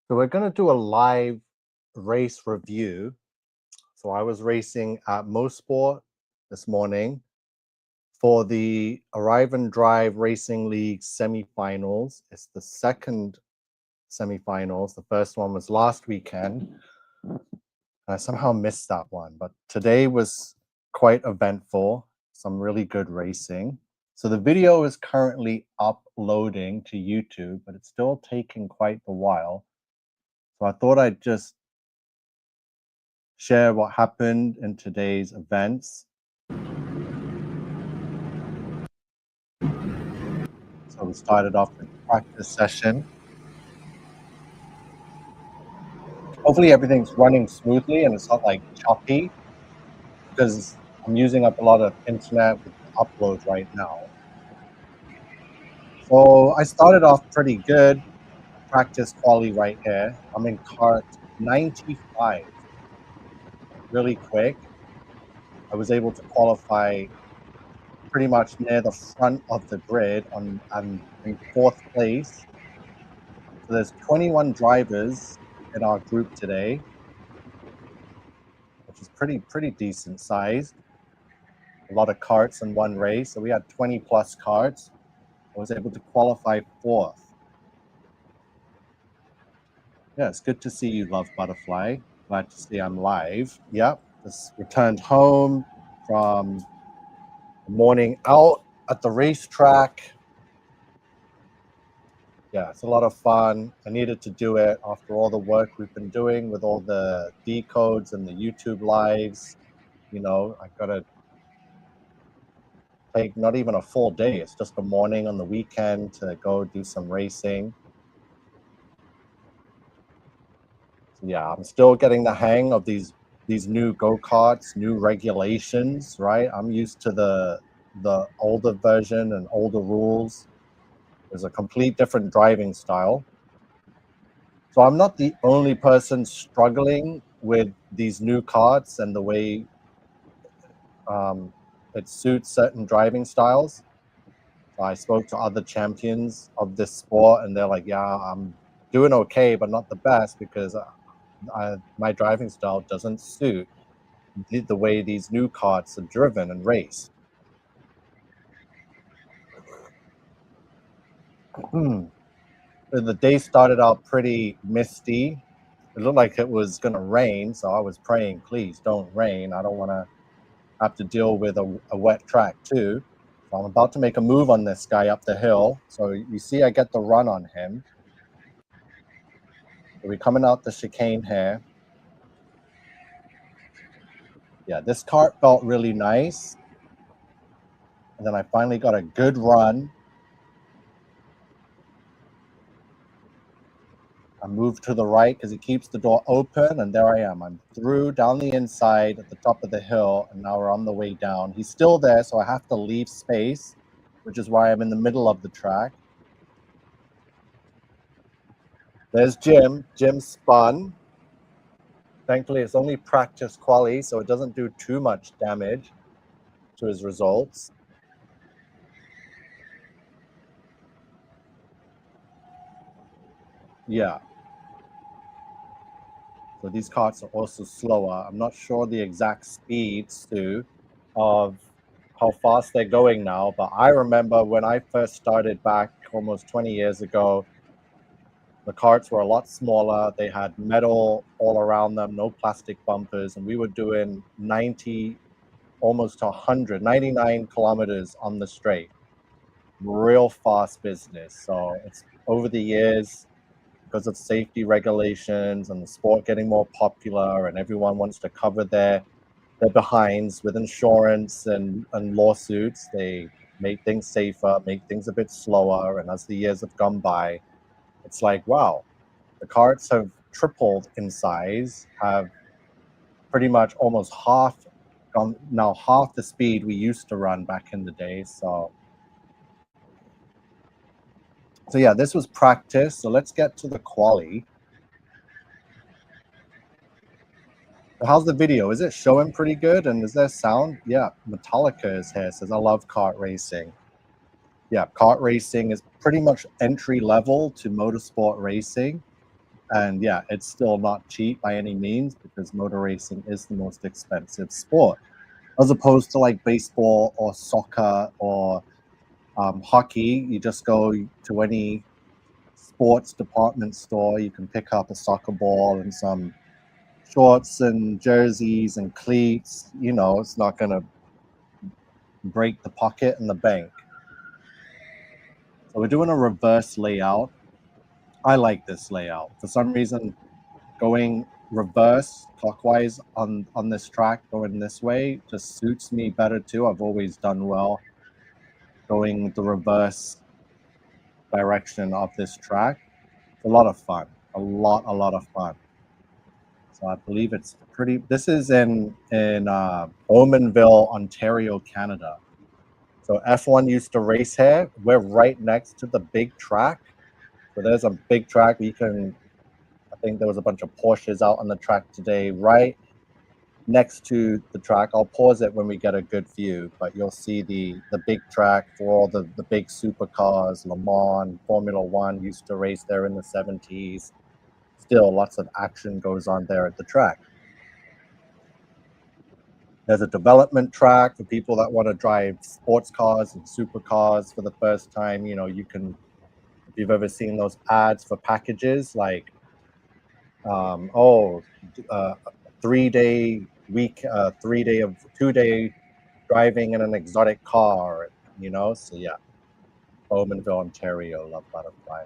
So we're going to do a live race review. So I was racing at Mosport this morning for the Arrive and Drive Racing League semifinals. It's the second semifinals. The first one was last weekend. I somehow missed that one, but today was quite eventful. Some really good racing. So the video is currently uploading to YouTube, but it's still taking quite a while. So I thought I'd just share what happened in today's events. So we started off with the practice session. Hopefully everything's running smoothly and it's not like choppy because I'm using up a lot of internet with uploads right now. So I started off pretty good. Practice quali right here. I'm in cart 95, really quick. I was able to qualify pretty much near the front of the grid I'm in fourth place. So there's 21 drivers in our group today, which is pretty decent sized. A lot of carts in one race. So we had 20 plus carts. I was able to qualify fourth. Yeah, it's good to see you, Love Butterfly. Glad to see I'm live. Yep, just returned home from the morning out at the racetrack. Yeah, it's a lot of fun. I needed to do it after all the work we've been doing with all the decodes and the YouTube lives. You know, I gotta take not even a full day. It's just a morning on the weekend to go do some racing. So yeah, I'm still getting the hang of these new go-karts, new regulations, right? I'm used to the older version and older rules. There's a complete different driving style. So I'm not the only person struggling with these new karts and the way it suits certain driving styles. So I spoke to other champions of this sport, and they're like, "Yeah, I'm doing okay, but not the best because my driving style doesn't suit the way these new karts are driven and raced." The day started out pretty misty. It looked like it was going to rain, so I was praying, please don't rain. I don't want to have to deal with a wet track too. So I'm about to make a move on this guy up the hill. So you see I get the run on him. So we're coming out the chicane here. Yeah, this cart felt really nice. And then I finally got a good run. I moved to the right because it keeps the door open, and there I am. I'm through down the inside at the top of the hill, and now we're on the way down. He's still there, so I have to leave space, which is why I'm in the middle of the track. There's Jim. Jim spun. Thankfully, it's only practice quali, so it doesn't do too much damage to his results. Yeah. So these carts are also slower. I'm not sure the exact speeds too of how fast they're going now, but I remember when I first started back almost 20 years ago, the carts were a lot smaller. They had metal all around them, no plastic bumpers, and we were doing 90, almost to 100, 99 kilometers on the straight. Real fast business. So it's over the years, because of safety regulations and the sport getting more popular, and everyone wants to cover their behinds with insurance and lawsuits. They make things safer, make things a bit slower. And as the years have gone by, it's like, wow, the carts have tripled in size, have pretty much almost gone now half the speed we used to run back in the day. So yeah, this was practice. So let's get to the quali. How's the video? Is it showing pretty good? And is there sound? Yeah, Metallica is here. Says, I love kart racing. Yeah, kart racing is pretty much entry level to motorsport racing. And yeah, it's still not cheap by any means because motor racing is the most expensive sport, as opposed to like baseball or soccer or hockey. You just go to any sports department store, you can pick up a soccer ball and some shorts and jerseys and cleats. You know, it's not going to break the pocket and the bank. So we're doing a reverse layout. I like this layout. For some reason, going reverse clockwise on this track, going this way, just suits me better too. I've always done well going the reverse direction of this track. It's a lot of fun. A lot of fun. So I believe it's pretty. This is in Bowmanville, Ontario, Canada. So F1 used to race here. We're right next to the big track. So there's a big track. You can. I think there was a bunch of Porsches out on the track today, right next to the track. I'll pause it when we get a good view, but you'll see the big track for all the big supercars. Le Mans, Formula One used to race there in the 70s. Still, lots of action goes on there at the track. There's a development track for people that want to drive sports cars and supercars for the first time. You know, you can, if you've ever seen those ads for packages like, oh, 3 day week, 3 day of 2 day driving in an exotic car, you know? So yeah, Bowmanville, Ontario, Love Butterfly.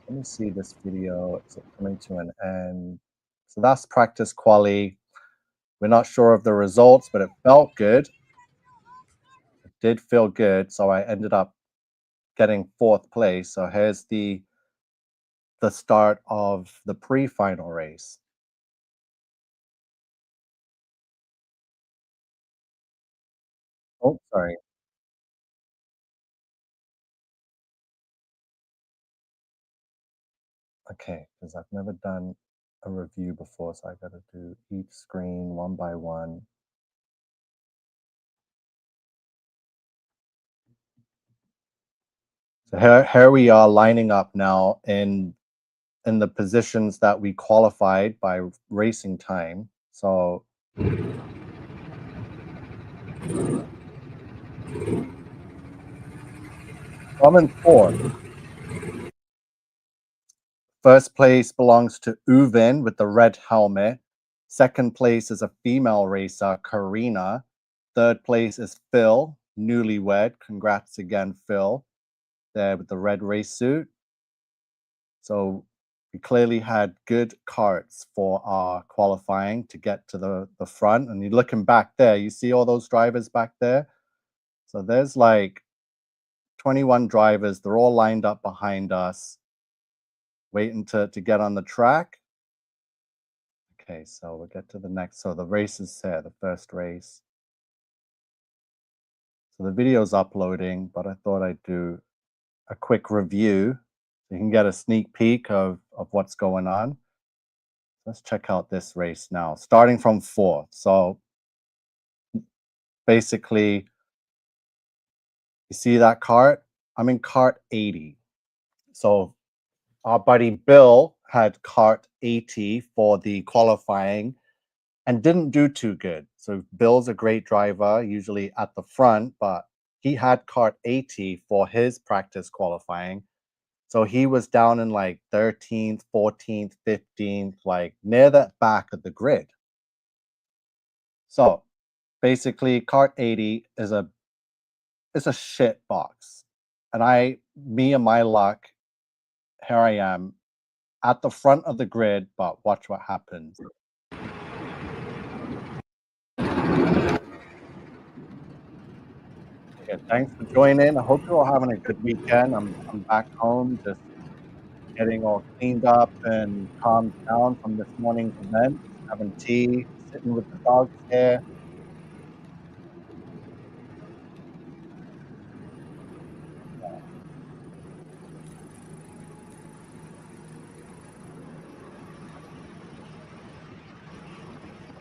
Let me see this video. Is it coming to an end? So that's practice quali. We're not sure of the results, but it felt good. It did feel good. So I ended up getting 4th place. So here's the start of the pre-final race. Oh, sorry. Okay, because I've never done a review before, so I got to do each screen one by one. So here we are lining up now in the positions that we qualified by racing time. So I'm in 4th. First place belongs to Uvin with the red helmet. Second place is a female racer, Karina. Third place is Phil, newlywed. Congrats again, Phil, there with the red race suit. So we clearly had good carts for our qualifying to get to the front. And you're looking back there, you see all those drivers back there? So there's like 21 drivers. They're all lined up behind us, waiting to get on the track. Okay, so we'll get to the next. So the race is here, the first race. So the video's uploading, but I thought I'd do a quick review so you can get a sneak peek of what's going on. Let's check out this race now, starting from 4th. So basically, you see that cart? I'm in cart 80. So our buddy Bill had cart 80 for the qualifying and didn't do too good. So Bill's a great driver, usually at the front, but he had cart 80 for his practice qualifying. So he was down in like 13th, 14th, 15th, like near the back of the grid. So basically, cart 80 is a shit box. And me and my luck, here I am at the front of the grid, but watch what happens. Okay, thanks for joining. I hope you're all having a good weekend. I'm back home, just getting all cleaned up and calmed down from this morning's event, having tea, sitting with the dogs here.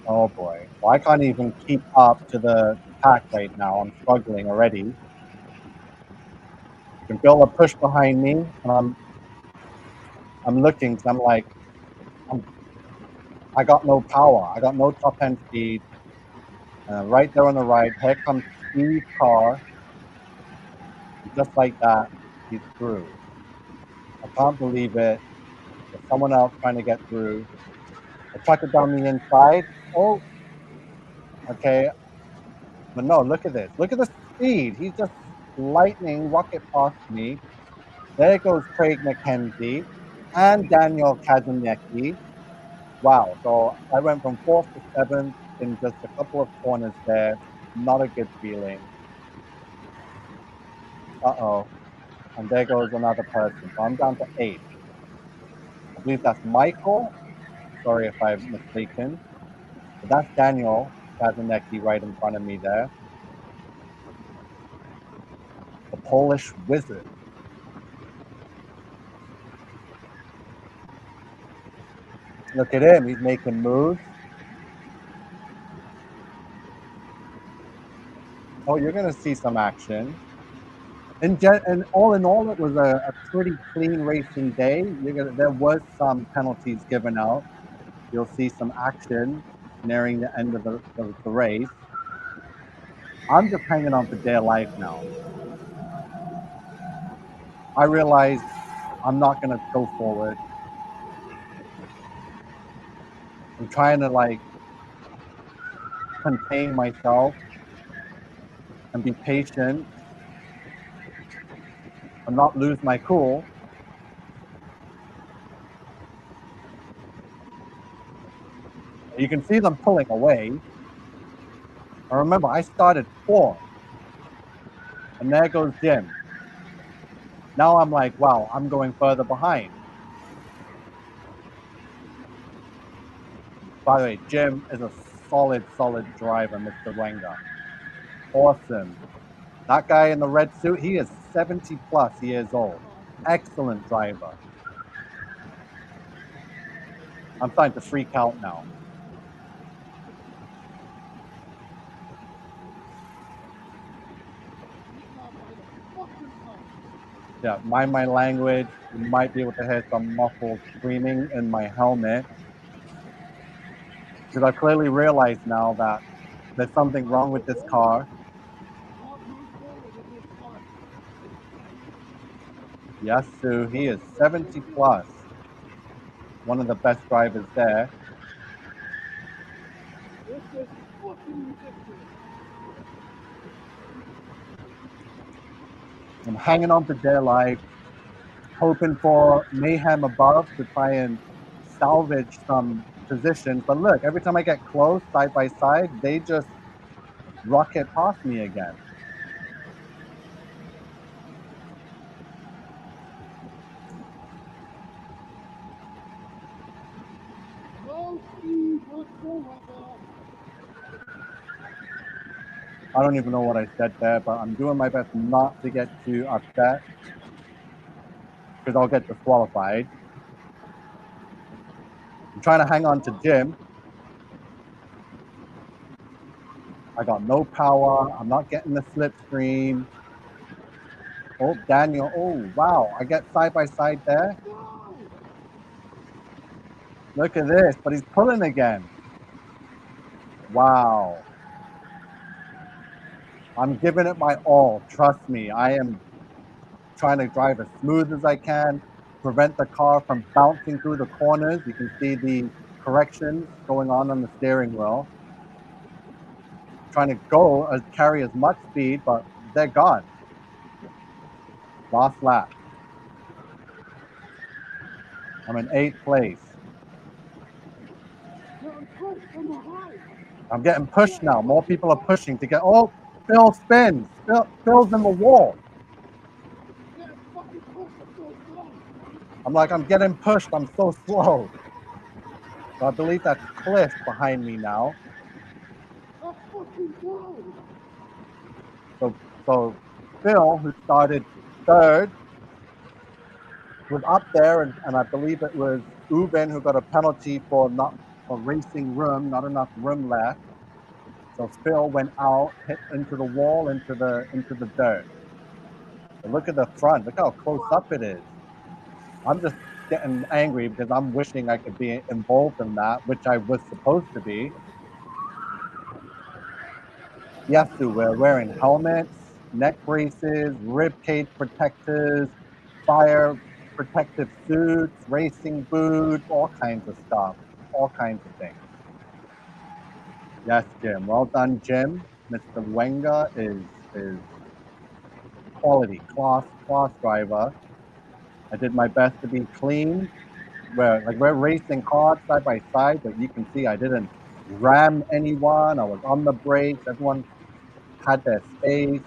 Oh boy. Well, I can't even keep up to the pack right now. I'm struggling already. You can feel a push behind me, and I'm looking, so I'm like, I'm, I got no power. I got no top end speed. Right there on the right, here comes Steve's car. And just like that, he's through. I can't believe it. There's someone else trying to get through. I track it down the inside. Oh, okay. But no, look at this. Look at the speed. He's just lightning rocket past me. There goes Craig McKenzie and Daniel Kazanecki. Wow. So I went from fourth to seventh in just a couple of corners there. Not a good feeling. Uh-oh. And there goes another person. So I'm down to eight. I believe that's Michael. Sorry if I'm mistaken. But that's Daniel Kazanecki right in front of me there. The Polish wizard. Look at him. He's making moves. Oh, you're going to see some action. And all in all, it was a pretty clean racing day. There was some penalties given out. You'll see some action nearing the end of the race. I'm just hanging on for dear life now. I realize I'm not going to go forward. I'm trying to like contain myself and be patient and not lose my cool. You can see them pulling away. And remember, I started fourth, and there goes Jim. Now I'm like, wow, I'm going further behind. By the way, Jim is a solid driver, Mr. Wenger. Awesome. That guy in the red suit, he is 70 plus years old. Excellent driver. I'm starting to freak out now. Yeah, mind my language. You might be able to hear some muffled screaming in my helmet. Because I clearly realize now that there's something wrong with this car. Yes, Sue, he is 70 plus. One of the best drivers there. I'm hanging on for dear life, hoping for mayhem above to try and salvage some positions. But look, every time I get close, side by side, they just rocket past me again. I don't even know what I said there, but I'm doing my best not to get too upset because I'll get disqualified. I'm trying to hang on to Jim. I got no power. I'm not getting the slipstream. Oh, Daniel. Oh, wow. I get side by side there. Look at this, but he's pulling again. Wow. I'm giving it my all. Trust me. I am trying to drive as smooth as I can, prevent the car from bouncing through the corners. You can see the corrections going on the steering wheel. Trying to carry as much speed, but they're gone. Last lap. I'm in eighth place. I'm getting pushed now. More people are pushing to get. Oh, Phil spins. Phil's in the wall. I'm like, I'm getting pushed. I'm so slow. So I believe that's Cliff behind me now. So Phil, who started third, was up there, and I believe it was Uben who got a penalty for not for racing room, not enough room left. So Phil went out, hit into the wall, into the dirt. But look at the front. Look how close up it is. I'm just getting angry because I'm wishing I could be involved in that, which I was supposed to be. Yes, Sue, we're wearing helmets, neck braces, rib cage protectors, fire protective suits, racing boots, all kinds of stuff, all kinds of things. Yes, Jim. Well done, Jim. Mr. Wenger is quality, class driver. I did my best to be clean. We're racing hard side by side, but you can see I didn't ram anyone. I was on the brakes. Everyone had their space.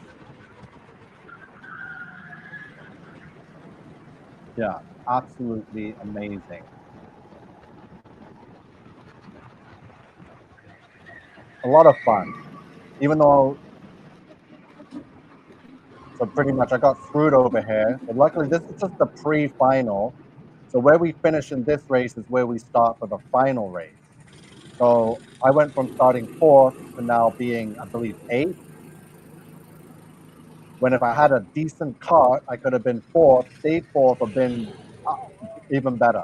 Yeah, absolutely amazing. A lot of fun. Even though, so pretty much I got screwed over here. But luckily, this is just the pre-final. So where we finish in this race is where we start for the final race. So I went from starting fourth to now being, I believe, eighth. When if I had a decent car, I could have been fourth, stayed fourth, or been even better.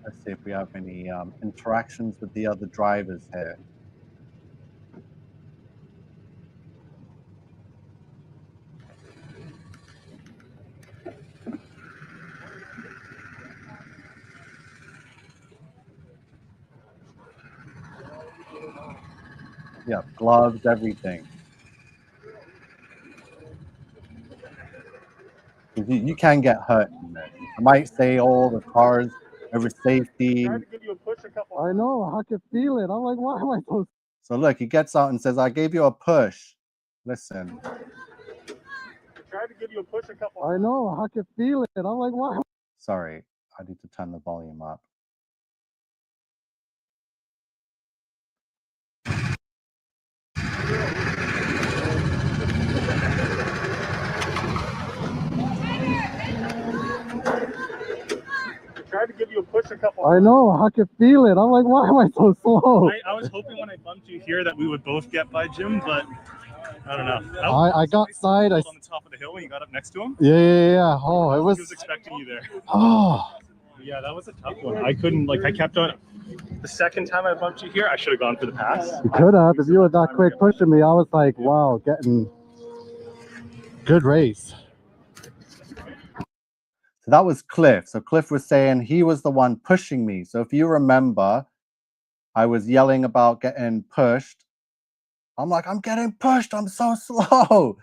Let's see if we have any interactions with the other drivers here. Yeah, gloves, everything. You can get hurt in this. I might say all the cars over safety. I know, I can feel it. I'm like, why am I so? So look, he gets out and says, "I gave you a push." Listen. I tried to give you a push a couple. I know, I can feel it. I'm like, why? Sorry, I need to turn the volume up. Tried to give you a push a couple. I know, I can feel it. I'm like, why am I so slow? I was hoping when I bumped you here that we would both get by Jim, but I don't know. I got side. On the top of the hill when you got up next to him. Yeah. Oh, it was. He was expecting you there. Oh. Yeah, that was a tough one. I couldn't, like, I kept on. The second time I bumped you here, I should have gone for the pass. You could have. If you were that quick pushing me, I was like, wow, getting good race. So that was Cliff. So Cliff was saying he was the one pushing me. So if you remember, I was yelling about getting pushed. I'm like, I'm getting pushed. I'm so slow.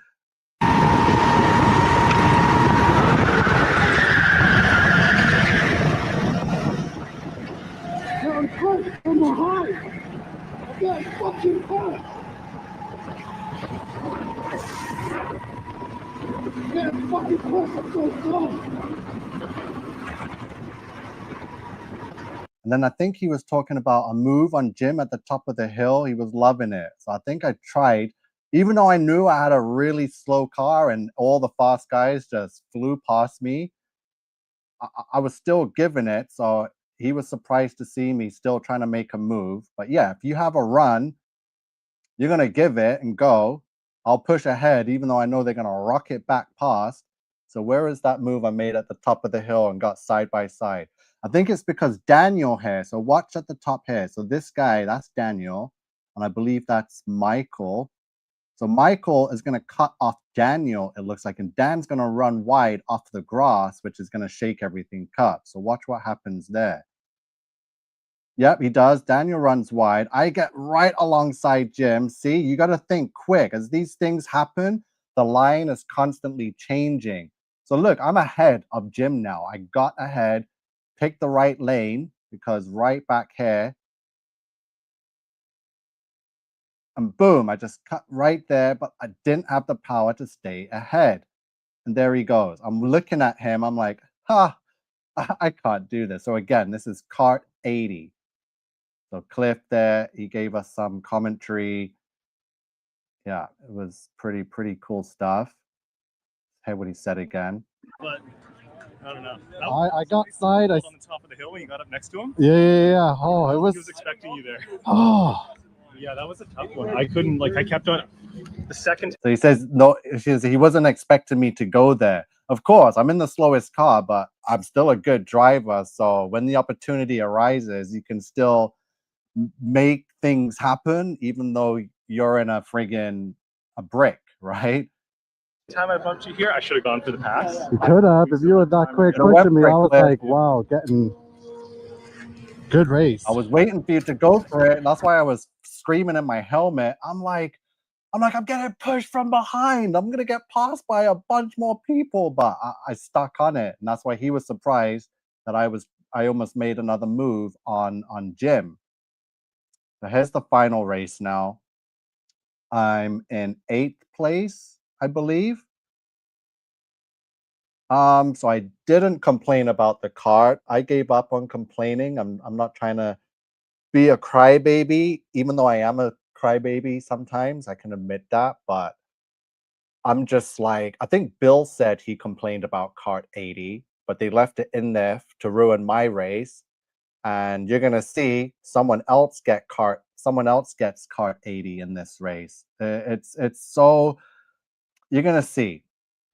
I'm pushed from behind. I'm getting fucking pushed. I'm getting fucking pushed. I'm so slow. And then I think he was talking about a move on Jim at the top of the hill. He was loving it. So I think I tried, even though I knew I had a really slow car and all the fast guys just flew past me, I was still giving it. So he was surprised to see me still trying to make a move. But yeah, if you have a run, you're going to give it and go. I'll push ahead, even though I know they're going to rocket back past. So where is that move I made at the top of the hill and got side by side? I think it's because Daniel here. So watch at the top here. So this guy, that's Daniel. And I believe that's Michael. So Michael is going to cut off Daniel, it looks like. And Dan's going to run wide off the grass, which is going to shake everything up. So watch what happens there. Yep, he does. Daniel runs wide. I get right alongside Jim. See, you got to think quick. As these things happen, the line is constantly changing. So look, I'm ahead of Jim now. I got ahead, picked the right lane because right back here, and boom, I just cut right there, but I didn't have the power to stay ahead. And there he goes. I'm looking at him. I'm like, ha, I can't do this. So again, this is kart 80. So Cliff there, he gave us some commentary. Yeah, it was pretty cool stuff. Hey, what he said again. But I don't know. I got side. On the top of the hill when you got up next to him. Yeah. Oh, it was. He was expecting you there. Oh. Yeah, that was a tough one. I couldn't I kept on the second. So he says no. He wasn't expecting me to go there. Of course, I'm in the slowest car, but I'm still a good driver. So when the opportunity arises, you can still make things happen, even though you're in a brick, right? Time I bumped you here, I should have gone for the pass. You could have. If you were that quick Could've went pushing me, for I it, was Cliff. like, wow, getting good race. I was waiting for you to go for it, and that's why I was screaming in my helmet. I'm getting pushed from behind. I'm gonna get passed by a bunch more people, but I stuck on it, and that's why he was surprised that I almost made another move on Jim. So here's the final race now. I'm in 8th place, I believe. So I didn't complain about the cart. I gave up on complaining. I'm not trying to be a crybaby, even though I am a crybaby sometimes. I can admit that, but I'm just like, I think Bill said he complained about cart 80, but they left it in there to ruin my race. And you're gonna see someone else gets cart 80 in this race. It's so you're gonna see.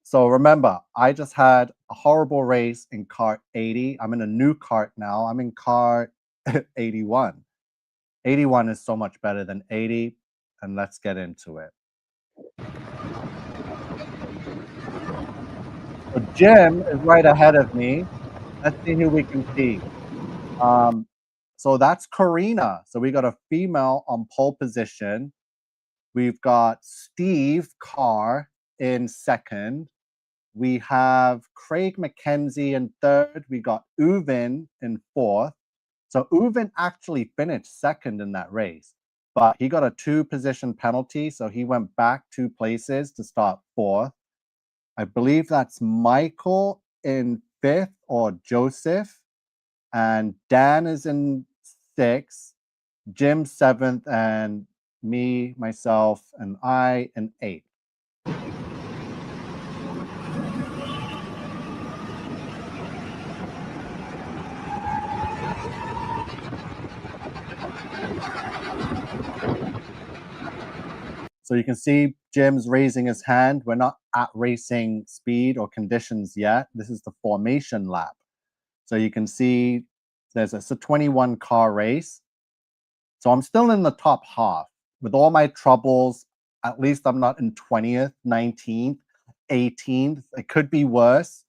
So remember, I just had a horrible race in cart 80. I'm in a new cart now. I'm in cart 81. 81 is so much better than 80, and let's get into it. So Jim is right ahead of me. Let's see who we can see. So that's Karina. So we got a female on pole position. We've got Steve Carr in second. We have Craig McKenzie in third. We got Uvin in fourth. So Uvin actually finished second in that race, but he got a 2-position penalty, so he went back 2 places to start fourth. I believe that's Michael in fifth, or Joseph, and Dan is in sixth, Jim seventh, and me, myself, and I in eighth. So you can see Jim's raising his hand. We're not at racing speed or conditions yet. This is the formation lap. So you can see it's a 21 car race. So I'm still in the top half. With all my troubles, at least I'm not in 20th, 19th, 18th. It could be worse.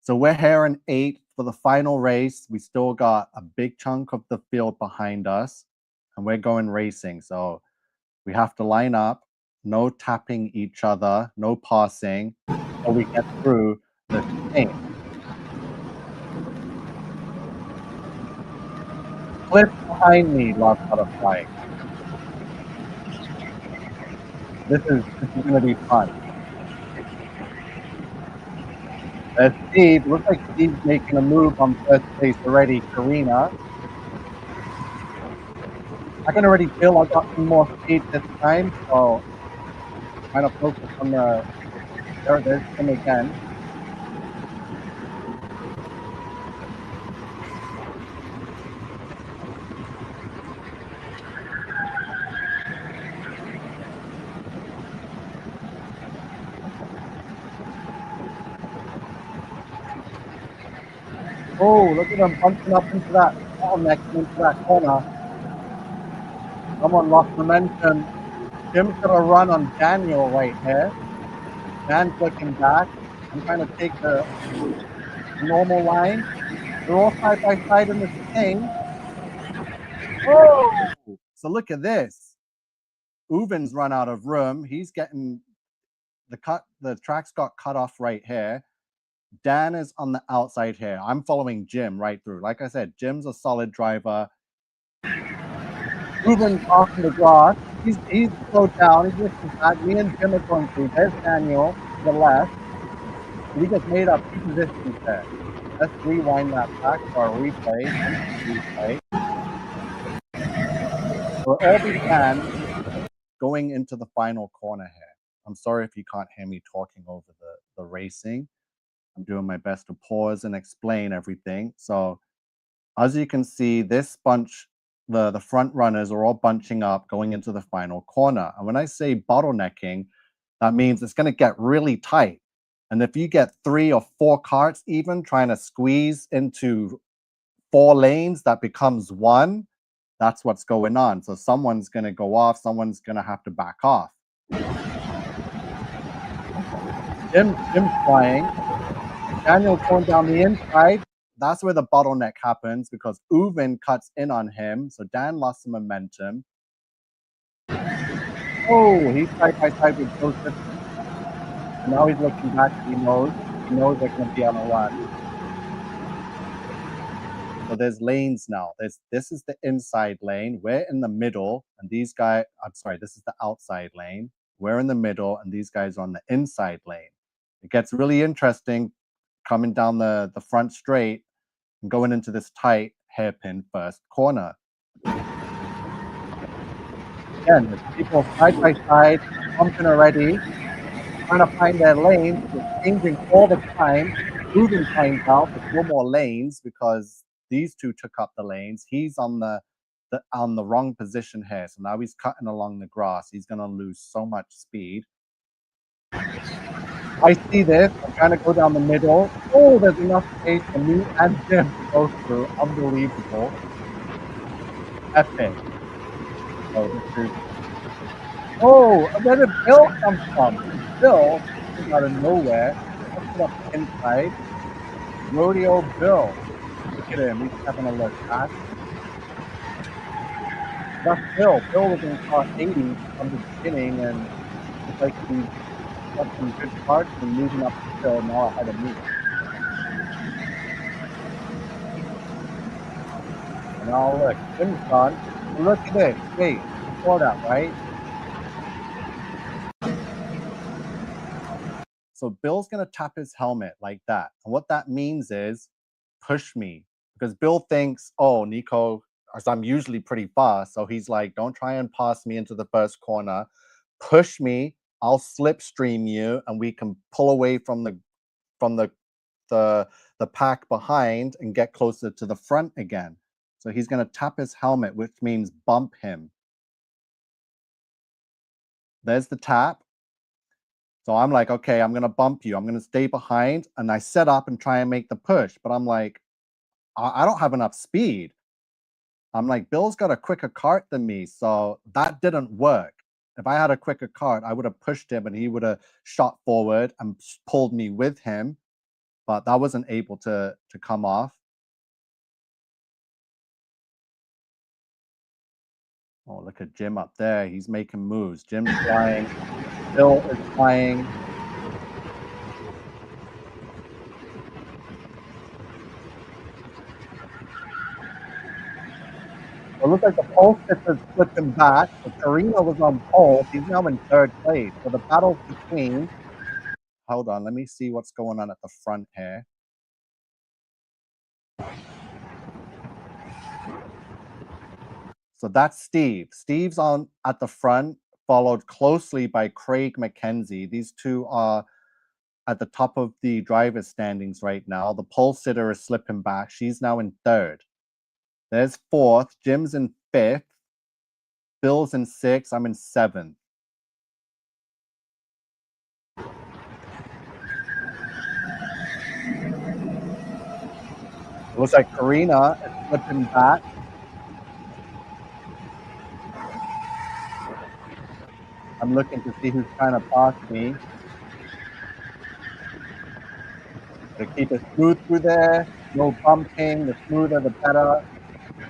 So we're here in 8th for the final race. We still got a big chunk of the field behind us, and we're going racing. So we have to line up, no tapping each other, no passing, so we get through the thing. Cliff behind me, Love Butterfly. This is gonna be fun. There's Steve. Looks like Steve's making a move on first place already. Karina. I can already feel I got some more speed this time, so kind of focus on there's him again. Oh, look at him bunching up into that bottleneck and into that corner. Someone lost momentum. Jim's gonna run on Daniel right here. Dan's looking back. I'm trying to take the normal line. They're all side by side in the thing. Oh! So look at this. Uvin's run out of room. He's getting the tracks got cut off right here. Dan is on the outside here. I'm following Jim right through. Like I said, Jim's a solid driver. Uvin's off in the grass. He's slowed down. He's looking back. Me and Jim are going through. There's Daniel to the left. We just made up 2 positions there. Let's rewind that back for a replay. So it all began going into the final corner here. I'm sorry if you can't hear me talking over the racing. I'm doing my best to pause and explain everything. So as you can see, this bunch the front runners are all bunching up going into the final corner. And when I say bottlenecking, that means it's going to get really tight. And if you get 3 or 4 carts even trying to squeeze into 4 lanes that becomes 1, that's what's going on. So someone's going to go off, someone's going to have to back off. Jim's flying. Daniel's going down the inside. That's where the bottleneck happens because Uvin cuts in on him. So Dan lost some momentum. Oh, he's side by side with Joseph. And now he's looking back. He knows they're going to be on a run. So there's lanes now. This is the inside lane. We're in the middle, and these guys, I'm sorry, this is the outside lane. We're in the middle, and these guys are on the inside lane. It gets really interesting coming down the front straight and going into this tight hairpin first corner. Again, there's people side by side, pumping already, trying to find their lanes. It's changing all the time. Ruben finds out there's no more lanes because these two took up the lanes. He's on the wrong position here. So now he's cutting along the grass. He's going to lose so much speed. I see this. I'm trying to go down the middle. Oh, there's enough space for me and Jim to go through. Unbelievable. Epic. Oh, this is... Oh, where did Bill come from? Bill came out of nowhere. Let's put up inside. Rodeo Bill. Look at him. He's having a look back. That's Bill. Bill was in car 80 from the beginning, and it's like he's got some good parts and moving up the hill now ahead of me. And now look, Jim's gone. And look at this. Wait, you saw that, right? So Bill's going to tap his helmet like that. And what that means is push me. Because Bill thinks, oh, Nico, as I'm usually pretty fast. So he's like, don't try and pass me into the first corner. Push me. I'll slipstream you and we can pull away from the pack behind and get closer to the front again. So he's going to tap his helmet, which means bump him. There's the tap. So I'm like, okay, I'm going to bump you. I'm going to stay behind. And I set up and try and make the push. But I'm like, I don't have enough speed. I'm like, Bill's got a quicker cart than me. So that didn't work. If I had a quicker cart, I would have pushed him and he would have shot forward and pulled me with him. But that wasn't able to come off. Oh, look at Jim up there. He's making moves. Jim's flying. Bill is flying. It looks like the pole sitter flipped him back. But Karina was on pole. He's now in 3rd place. So the battle's between... Hold on. Let me see what's going on at the front here. So that's Steve. Steve's on at the front, followed closely by Craig McKenzie. These two are at the top of the driver's standings right now. The pole sitter is slipping back. She's now in 3rd. There's 4th. Jim's in 5th. Bill's in 6th. I'm in 7th. It looks like Karina is slipping back. I'm looking to see who's trying to pass me. To keep it smooth through there. No bumping. The smoother, the better.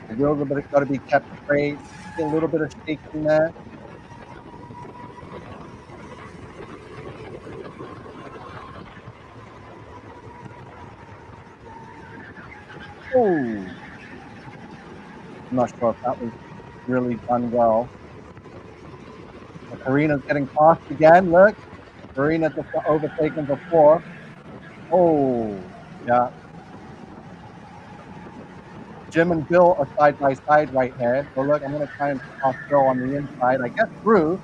The wheels are got to be kept straight. See a little bit of shaking there. Oh, I'm not sure if that was really done well. So Karina's getting tossed again. Look, Karina just got overtaken before. Oh, yeah. Jim and Bill are side by side right here. So look, I'm going to try and toss Bill on the inside. I get through,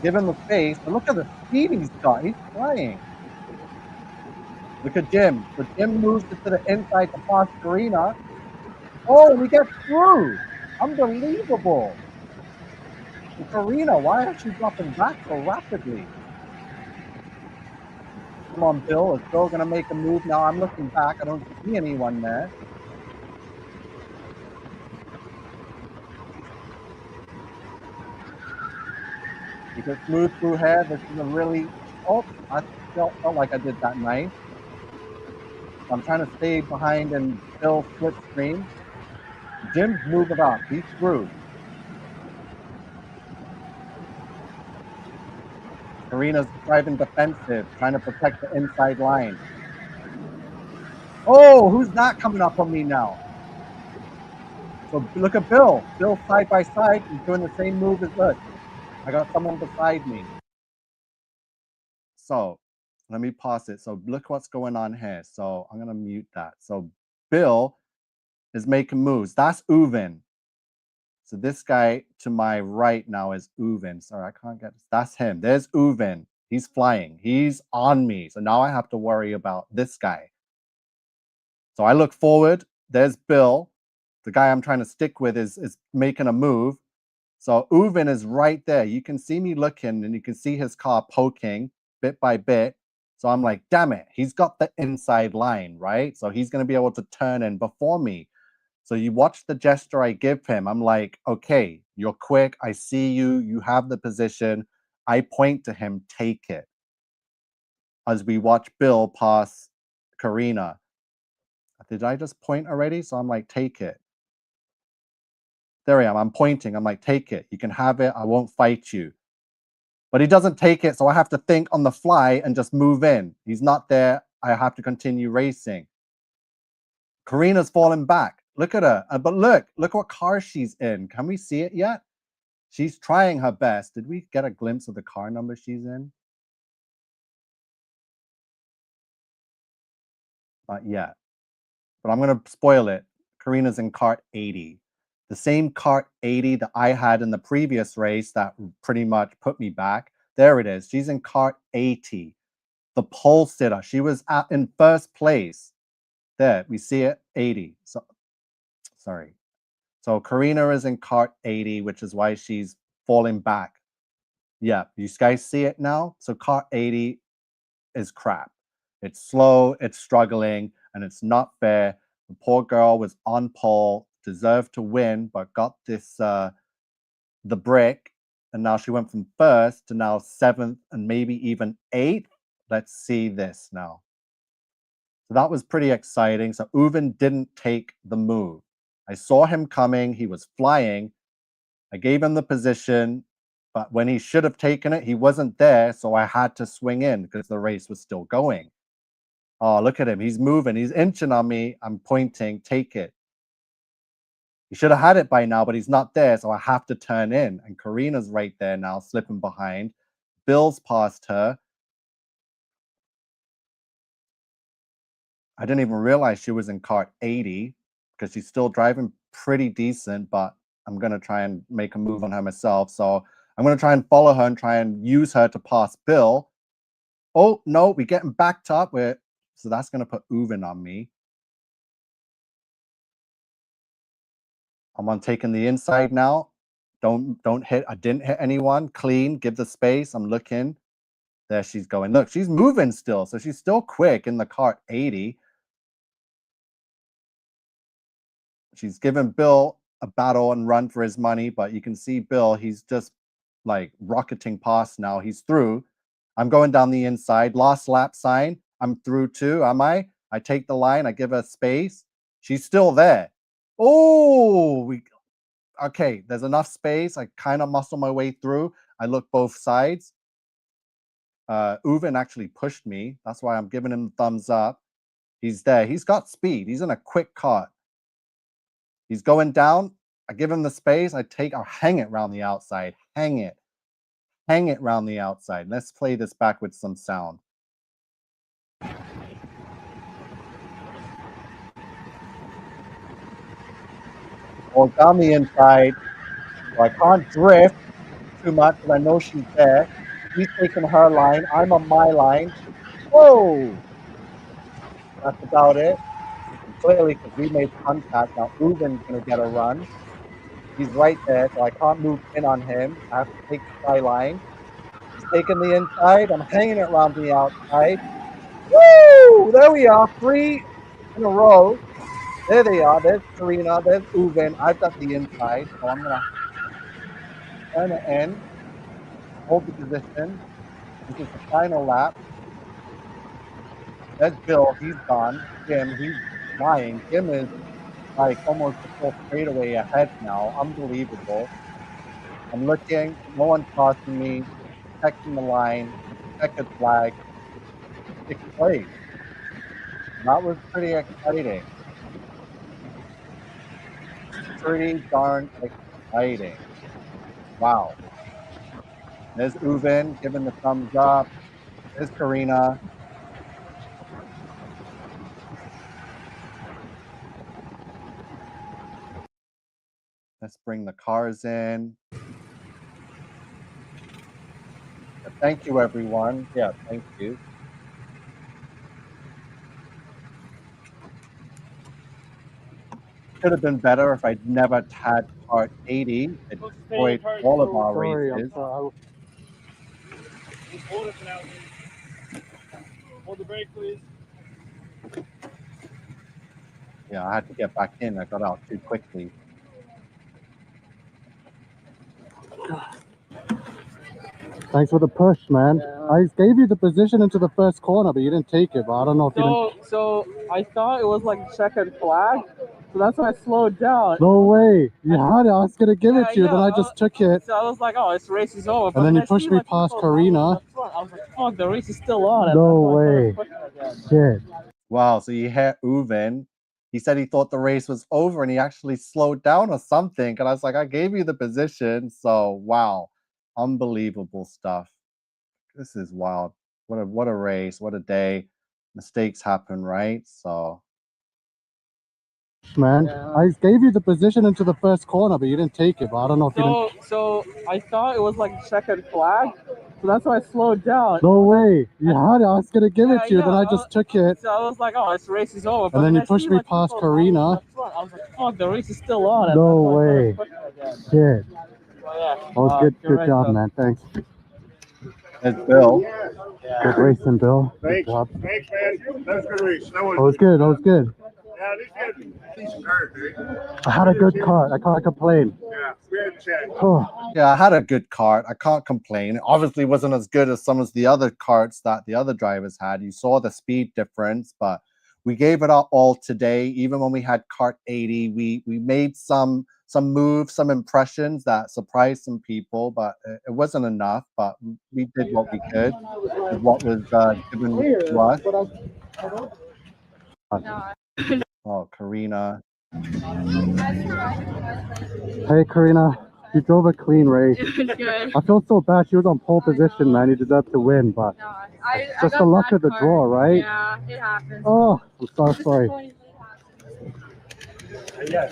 give him the space. But look at the speed he's got. He's flying. Look at Jim. So Jim moves it to the inside to pass Karina. Oh, we get through. Unbelievable. Karina, why is she dropping back so rapidly? Come on, Bill. Is Bill going to make a move now? I'm looking back. I don't see anyone there. You can smooth through here. This is a really... Oh, I felt like I did that nice. I'm trying to stay behind in Bill's slipstream. Jim's moving up. He's through. Karina's driving defensive, trying to protect the inside line. Oh, who's that coming up on me now? So look at Bill. Bill side by side. He's doing the same move as us. I got someone beside me. So let me pause it. So look what's going on here. So I'm going to mute that. So Bill is making moves. That's Uvin. So this guy to my right now is Uvin. Sorry, I can't get this. That's him. There's Uvin. He's flying. He's on me. So now I have to worry about this guy. So I look forward. There's Bill. The guy I'm trying to stick with is making a move. So Uvin is right there. You can see me looking and you can see his car poking bit by bit. So I'm like, damn it. He's got the inside line, right? So he's going to be able to turn in before me. So you watch the gesture I give him. I'm like, okay, you're quick. I see you. You have the position. I point to him, take it. As we watch Bill pass Karina. Did I just point already? So I'm like, take it. There I am. I'm pointing. I'm like, take it. You can have it. I won't fight you. But he doesn't take it. So I have to think on the fly and just move in. He's not there. I have to continue racing. Karina's falling back. Look at her. But look what car she's in. Can we see it yet? She's trying her best. Did we get a glimpse of the car number she's in? Not yet. But I'm going to spoil it. Karina's in cart 80. The same cart 80 that I had in the previous race that pretty much put me back. There it is. She's in cart 80. The pole sitter. She was in first place. There, we see it, 80. So, sorry. So Karina is in cart 80, which is why she's falling back. Yeah, you guys see it now? So cart 80 is crap. It's slow, it's struggling, and it's not fair. The poor girl was on pole, deserved to win, but got this the brick, and now she went from first to now 7th and maybe even 8th. Let's see this now. So that was pretty exciting. So Uvin didn't take the move. I saw him coming. He was flying. I gave him the position, but when he should have taken it, he wasn't there. So I had to swing in because the race was still going. Oh, look at him. He's moving. He's inching on me. I'm pointing. Take it. He should have had it by now, but he's not there. So I have to turn in. And Karina's right there now, slipping behind. Bill's past her. I didn't even realize she was in cart 80 because she's still driving pretty decent, but I'm going to try and make a move on her myself. So I'm going to try and follow her and try and use her to pass Bill. Oh, no, we're getting backed up. So that's going to put Uvin on me. I'm on taking the inside now. Don't hit. I didn't hit anyone. Clean. Give the space. I'm looking. There she's going. Look, she's moving still. So she's still quick in the cart 80. She's given Bill a battle and run for his money, but you can see Bill, he's just like rocketing past now. He's through. I'm going down the inside. Last lap sign. I'm through too, am I? I take the line. I give her space. She's still there. Oh, okay, there's enough space. I kind of muscle my way through. I look both sides. Uvin actually pushed me. That's why I'm giving him the thumbs up. He's there. He's got speed. He's in a quick cart. He's going down. I give him the space. I hang it around the outside. Hang it around the outside. Let's play this back with some sound. Well, down the inside. So I can't drift too much because I know she's there. She's taking her line. I'm on my line. Whoa! That's about it. clearly because we made contact. Now Uven's gonna get a run. He's right there, so I can't move in on him. I have to take the sky line. He's taking the inside. I'm hanging it around the outside. Woo! There we are, 3 in a row. There they are. There's Karina. There's Uven. I've got the inside, so I'm gonna turn it in, hold the position. This is the final lap. There's Bill. He's gone. Jim, he's flying. Jim is like almost a full straightaway ahead now. Unbelievable. I'm looking. No one's passing me. Checking the line. Checkered flag. 6th place. That was pretty exciting. Pretty darn exciting. Wow. There's Uven giving the thumbs up. There's Karina. Let's bring the cars in. Thank you, everyone. Yeah, thank you. Could have been better if I'd never had part 80. It destroyed all of our Sorry, races. I'm sorry. Hold it for now. Hold the brake, please. Yeah, I had to get back in. I got out too quickly. Thanks for the push, man. I gave you the position into the first corner, but you didn't take it. But I don't know if you didn't. So I thought it was like checkered flag, so that's why I slowed down. No way. You had it. I was gonna give it to you, then I just took it. So I was like, oh, this race is over. And then you pushed me past Karina. I was like, fuck, the race is still on. No way. Shit. Wow, so you hear Uven. He said he thought the race was over and he actually slowed down or something. And I was like, I gave you the position. So wow, unbelievable stuff. This is wild. What a race, what a day. Mistakes happen, right? So Man, I gave you the position into the first corner, but you didn't take it. But I don't know if you didn't. So I thought it was like checkered flag, so that's why I slowed down. No way. You had it. I was gonna give it to you, then I just took it. So I was like, oh, this race is over. And then you pushed me past Karina. I was like, fuck, the race is still on. No way. Shit. That was good job, man. Thanks. it's Bill. Good racing, Bill. Good Thanks. job. Thanks, man. That was a good race. That was good. That was good. Yeah, this had a decent card, right? I had a good cart. I can't complain. Yeah, we had a chat. Oh, Yeah, I had a good cart. I can't complain. It obviously wasn't as good as some of the other carts that the other drivers had. You saw the speed difference, but we gave it all today. Even when we had cart 80, we made some moves, some impressions that surprised some people, but it wasn't enough. But we did what we could with what was given to us. Oh, Karina. hey, Karina. You drove a clean race. It was good. I feel so bad. She was on pole position, man. You deserved to win, but No, I just got the luck that of the card. draw, right? Yeah, it happens. Oh, I'm so sorry. Yeah,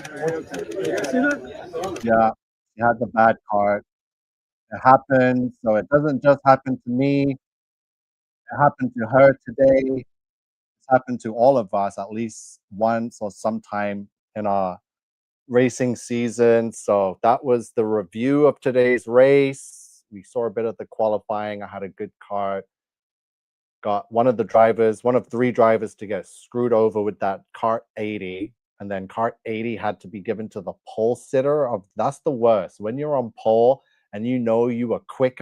you had the bad cart. It happened. So it doesn't just happen to me. It happened to her today. It's happened to all of us at least once or sometime in our racing season. So that was the review of today's race. We saw a bit of the qualifying. I had a good cart. Got one of 3 drivers to get screwed over with that cart 80. And then cart 80 had to be given to the pole sitter. That's the worst. When you're on pole and you know you were quick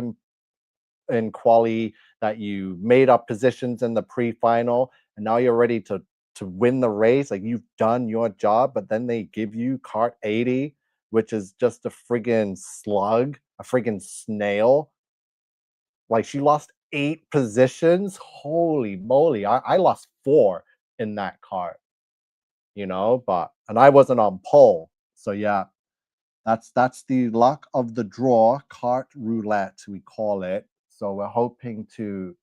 in quali, that you made up positions in the pre-final, and now you're ready to win the race, like you've done your job, but then they give you cart 80, which is just a friggin' slug, a friggin' snail. Like she lost 8 positions. Holy moly. I lost 4 in that cart, but and I wasn't on pole. So yeah, that's the luck of the draw, cart roulette, we call it. So we're hoping to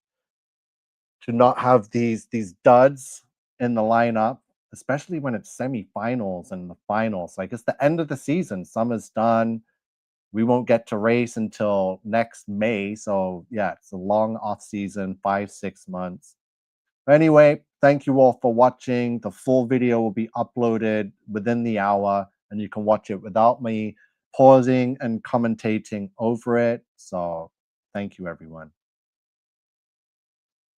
not have these duds in the lineup, especially when it's semifinals and the finals. Like it's the end of the season. Summer's done. We won't get to race until next May. So yeah, it's a long off season, 5-6 months. Anyway, thank you all for watching. The full video will be uploaded within the hour, and you can watch it without me pausing and commentating over it. So thank you, everyone.